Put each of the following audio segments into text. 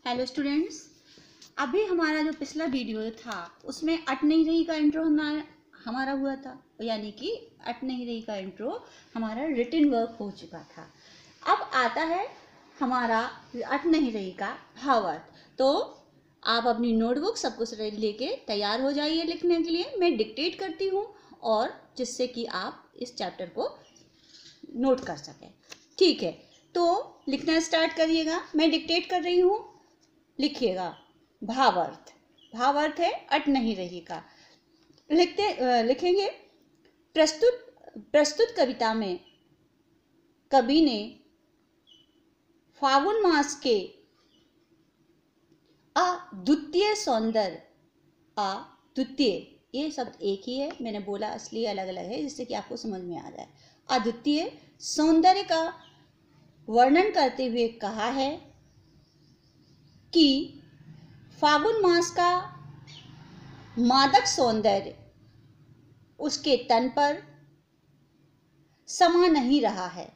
Hello students, अभी हमारा जो पिछला वीडियो था उसमें अट नहीं रही का इंट्रो हमारा हुआ था, यानी कि अट नहीं रही का इंट्रो हमारा रिटन वर्क हो चुका था। अब आता है हमारा अट नहीं रही का भावार्थ। तो आप अपनी नोटबुक सब कुछ लेके तैयार हो जाइए लिखने के लिए। मैं डिक्टेट करती हूँ और जिससे कि आप इस चैप्टर को नोट कर सकें। ठीक है, तो लिखना स्टार्ट करिएगा। मैं डिक्टेट कर रही हूँ, लिखिएगा। भावार्थ, भावार्थ है अट नहीं रही का। लिखेंगे। प्रस्तुत कविता में कवि ने फागुन मास के अद्वितीय सौंदर्य, अद्वितीय ये शब्द एक ही है, मैंने बोला इसलिए अलग अलग है जिससे कि आपको समझ में आ जाए। अद्वितीय सौंदर्य का वर्णन करते हुए कहा है कि फागुन मास का मादक सौंदर्य उसके तन पर समा नहीं रहा है।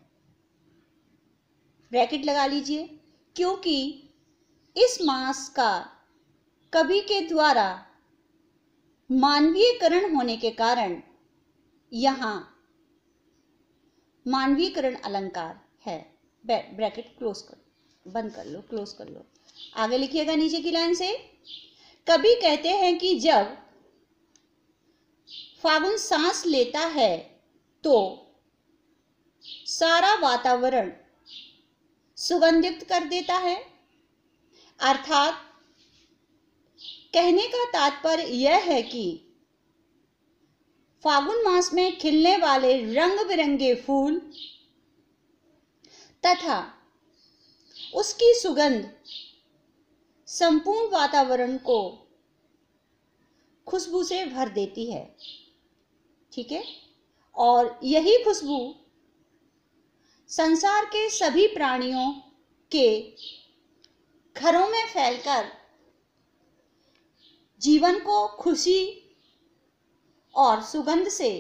ब्रैकेट लगा लीजिए, क्योंकि इस मास का कवि के द्वारा मानवीयकरण होने के कारण यहाँ मानवीयकरण अलंकार है। ब्रैकेट क्लोज कर, बंद कर लो, क्लोज कर लो। आगे लिखिएगा नीचे की लाइन से। कवि कहते हैं कि जब फागुन सांस लेता है तो सारा वातावरण सुगंधित कर देता है। अर्थात कहने का तात्पर्य यह है कि फागुन मास में खिलने वाले रंग बिरंगे फूल तथा उसकी सुगंध संपूर्ण वातावरण को खुशबू से भर देती है। ठीक है, और यही खुशबू संसार के सभी प्राणियों के घरों में फैलकर जीवन को खुशी और सुगंध से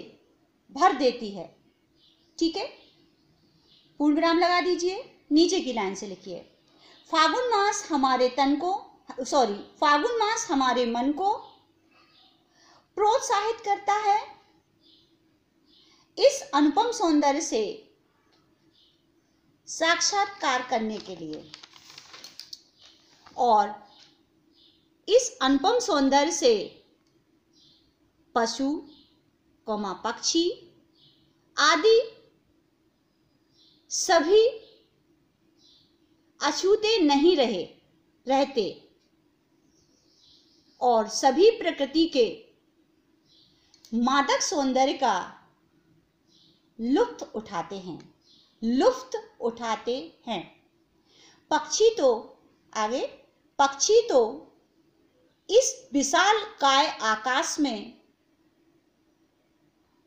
भर देती है। ठीक है, पूर्ण विराम लगा दीजिए। नीचे की लाइन से लिखिए। फागुन मास हमारे फागुन मास हमारे मन को प्रोत्साहित करता है इस अनुपम सौंदर्य से साक्षात्कार करने के लिए, और इस अनुपम सौंदर्य से पशु, पक्षी आदि सभी अछूते नहीं रहते और सभी प्रकृति के मादक सौंदर्य का लुत्फ उठाते हैं। पक्षी तो इस विशाल काय आकाश में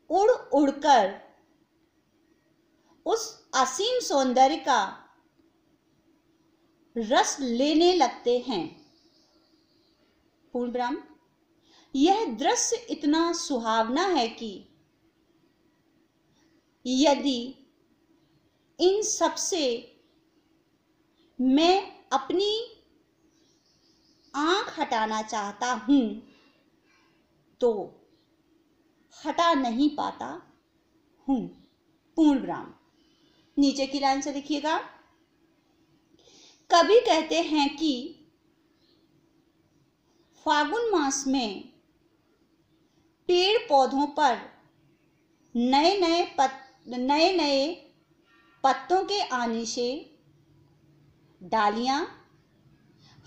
उड़ उड़कर उस असीम सौंदर्य का रस लेने लगते हैं। पूर्ण विराम। यह दृश्य इतना सुहावना है कि यदि इन सबसे मैं अपनी आंख हटाना चाहता हूं तो हटा नहीं पाता हूं। पूर्ण विराम। नीचे की लाइन से लिखिएगा। कवि कहते हैं कि फागुन मास में पेड़ पौधों पर नए नए पत्तों के आने से डालियां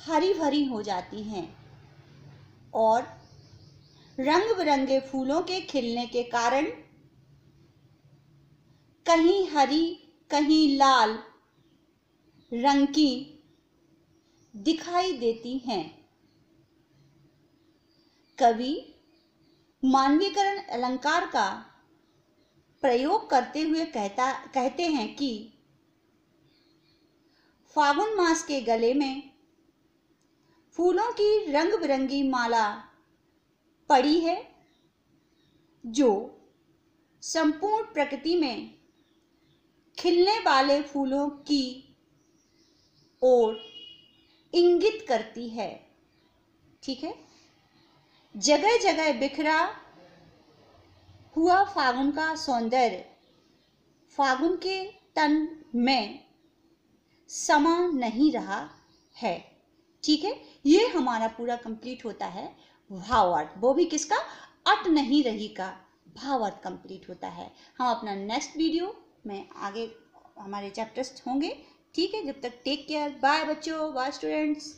हरी भरी हो जाती हैं और रंग बिरंगे फूलों के खिलने के कारण कहीं हरी कहीं लाल रंग की दिखाई देती हैं। कवि मानवीकरण अलंकार का प्रयोग करते हुए कहते हैं कि फागुन मास के गले में फूलों की रंग बिरंगी माला पड़ी है, जो संपूर्ण प्रकृति में खिलने वाले फूलों की ओर इंगित करती है। ठीक है, जगह जगह बिखरा हुआ फागुन का सौंदर्य फागुन के तन में समा नहीं रहा है। ठीक है, ये हमारा पूरा कंप्लीट होता है भावार्थ, वो भी किसका, अट नहीं रही का भावार्थ कंप्लीट होता है। हम अपना नेक्स्ट वीडियो में आगे हमारे चैप्टर्स होंगे। ठीक है, जब तक टेक केयर, बाय बच्चों, बाय स्टूडेंट्स।